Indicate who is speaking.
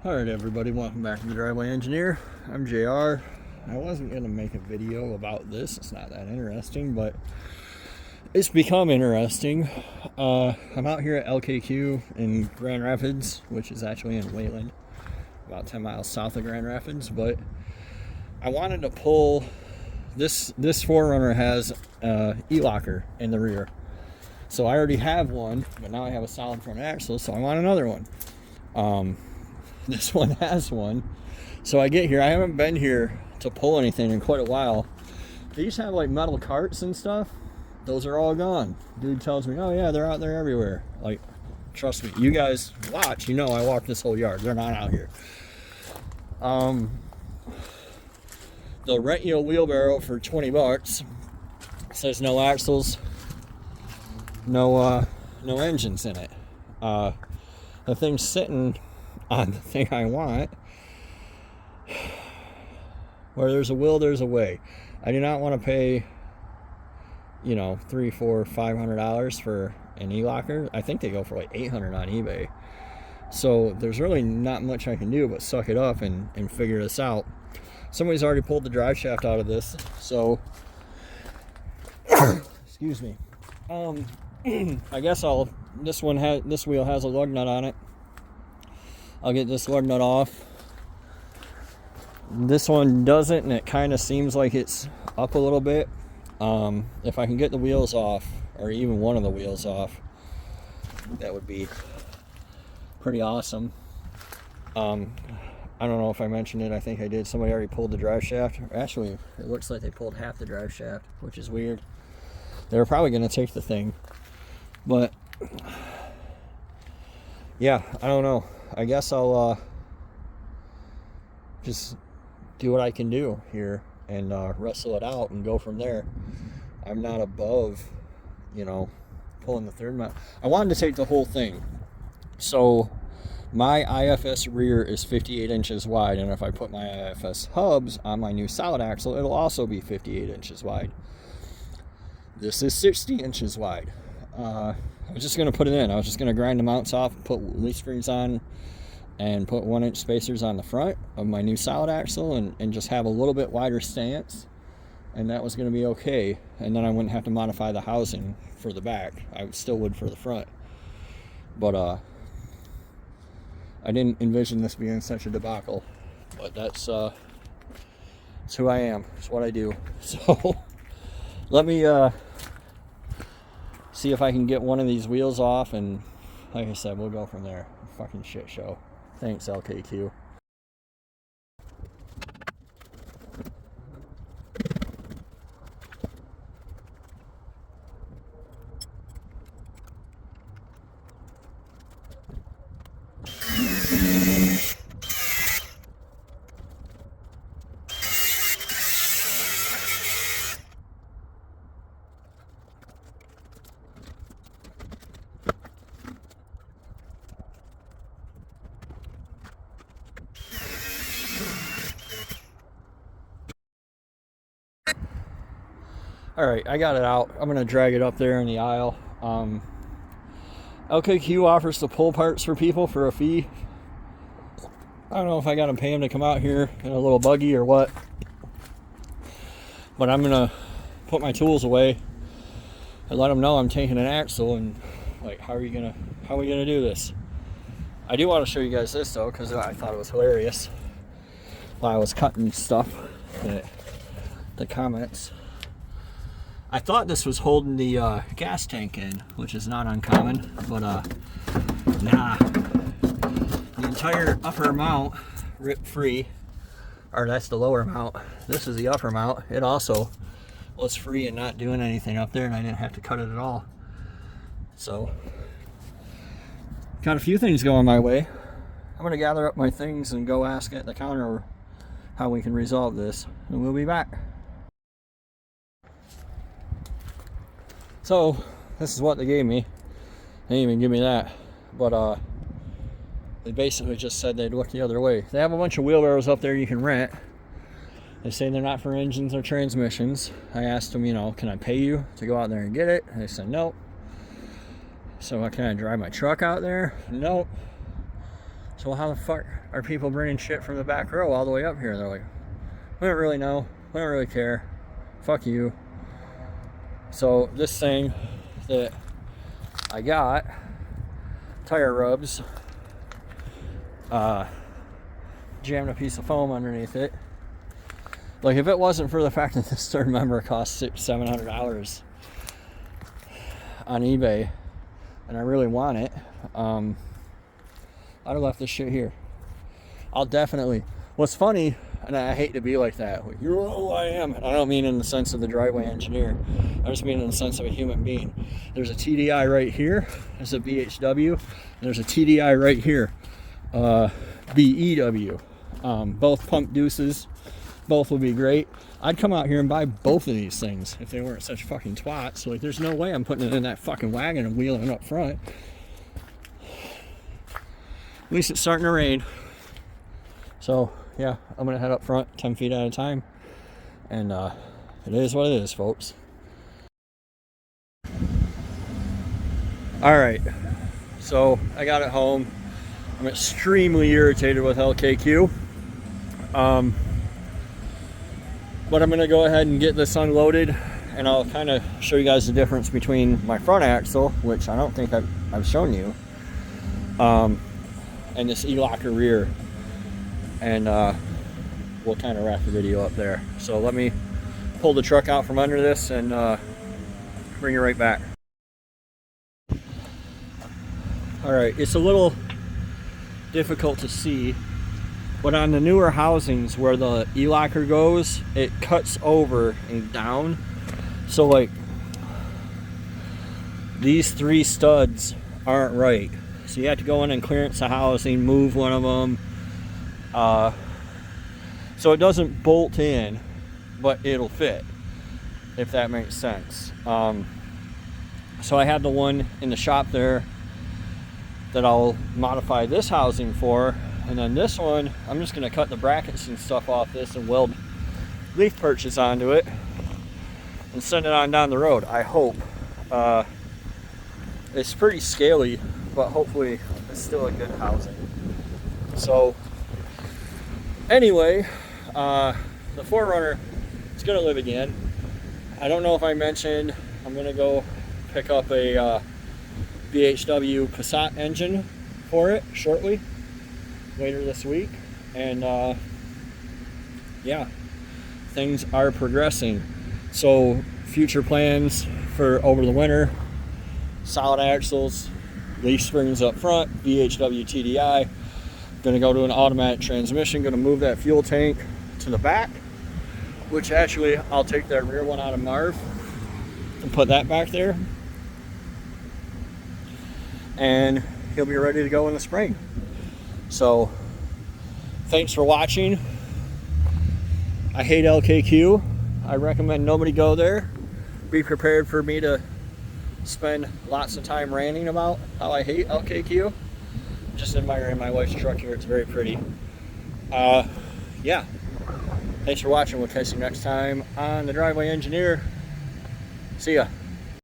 Speaker 1: Alright everybody, welcome back to the Driveway Engineer. I'm JR. I wasn't going to make a video about this, it's not that interesting, but it's become interesting. I'm out here at LKQ in Grand Rapids, which is actually in Wayland, about 10 miles south of Grand Rapids, but I wanted to pull, this 4runner has Elocker in the rear. So I already have one, but now I have a solid front axle, so I want another one. This one has one. So I get here, I haven't been here to pull anything in quite a while. They used to have like metal carts and stuff. Those are all gone. Dude tells me, oh yeah, they're out there everywhere. Like, trust me, you guys watch, you know I walk this whole yard. They're not out here. They'll rent you a wheelbarrow for 20 bucks. It says no axles, no engines in it. The thing's sitting on the thing I want. Where there's a will, there's a way. I do not want to pay, you know, $300, $400, $500 for an Elocker. I think they go for like $800 on eBay. So there's really not much I can do but suck it up and figure this out. Somebody's already pulled the drive shaft out of this, so excuse me. I guess this wheel has a lug nut on it. I'll get this lug nut off. This one doesn't, and it kind of seems like it's up a little bit. If I can get the wheels off, or even one of the wheels off, that would be pretty awesome. I don't know if I mentioned it. I think I did. Somebody already pulled the drive shaft. Actually, it looks like they pulled half the drive shaft, which is weird. They were probably going to take the thing, but yeah, I don't know. I guess I'll just do what I can do here and wrestle it out and go from there. I'm not above, you know, pulling the third mount. I wanted to take the whole thing. So my IFS rear is 58 inches wide, and if I put my IFS hubs on my new solid axle, it'll also be 58 inches wide. This is 60 inches wide. I was just going to put it in. I was just going to grind the mounts off, put leaf springs on, and put 1-inch spacers on the front of my new solid axle and just have a little bit wider stance. And that was going to be okay. And then I wouldn't have to modify the housing for the back. I still would for the front. But I didn't envision this being such a debacle. But that's who I am. It's what I do. So let me see if I can get one of these wheels off, and like I said, we'll go from there. Fucking shit show. Thanks, LKQ. Alright, I got it out. I'm going to drag it up there in the aisle. LKQ offers to pull parts for people for a fee. I don't know if I got to pay them to come out here in a little buggy or what. But I'm going to put my tools away and let them know I'm taking an axle, and like, how are we going to do this? I do want to show you guys this though, because I thought it was hilarious while I was cutting stuff, the comments. I thought this was holding the gas tank in, which is not uncommon, but nah. The entire upper mount ripped free, or that's the lower mount. This is the upper mount. It also was free and not doing anything up there, and I didn't have to cut it at all. So, got a few things going my way. I'm gonna gather up my things and go ask at the counter how we can resolve this, and we'll be back. So, this is what they gave me. They didn't even give me that. But, they basically just said they'd look the other way. They have a bunch of wheelbarrows up there you can rent. They say they're not for engines or transmissions. I asked them, you know, can I pay you to go out there and get it? And they said, nope. So, can I drive my truck out there? Nope. So how the fuck are people bringing shit from the back row all the way up here? They're like, we don't really know. We don't really care. Fuck you. So this thing that I got, tire rubs, jammed a piece of foam underneath it. Like, if it wasn't for the fact that this third member cost $700 on eBay, and I really want it, I'd have left this shit here. I'll definitely. What's funny, and I hate to be like that, like, you know who I am. And I don't mean in the sense of the driveway engineer. I just mean in the sense of a human being. There's a TDI right here. There's a BHW. And there's a TDI right here. BEW. Both pump deuces. Both would be great. I'd come out here and buy both of these things if they weren't such fucking twats. Like, there's no way I'm putting it in that fucking wagon and wheeling it up front. At least it's starting to rain. So, yeah, I'm going to head up front 10 feet at a time. And it is what it is, folks. Alright, so I got it home. I'm extremely irritated with LKQ. But I'm going to go ahead and get this unloaded, and I'll kind of show you guys the difference between my front axle, which I don't think I've shown you, and this Elocker rear. And we'll kind of wrap the video up there. So let me pull the truck out from under this and bring it right back. Alright, it's a little difficult to see, but on the newer housings where the Elocker goes, it cuts over and down. So like, these three studs aren't right. So you have to go in and clearance the housing, move one of them. So it doesn't bolt in, but it'll fit, if that makes sense. So I had the one in the shop there that I'll modify this housing for, and then this one I'm just going to cut the brackets and stuff off this and weld leaf perches onto it and send it on down the road, I hope. It's pretty scaly, but hopefully it's still a good housing. So anyway, the 4runner is going to live again. I don't know if I mentioned I'm going to go pick up a BHW Passat engine for it shortly, later this week. And yeah, things are progressing. So future plans for over the winter: solid axles, leaf springs up front, BHW TDI. Going to go to an automatic transmission. Going to move that fuel tank to the back, which actually I'll take that rear one out of Marv and put that back there, and he'll be ready to go in the spring. So thanks for watching. I hate LKQ. I recommend nobody go there. Be prepared for me to spend lots of time ranting about how I hate LKQ. Just admiring my wife's truck here. It's very pretty. Yeah. Thanks for watching. We'll catch you next time on The Driveway Engineer. See ya.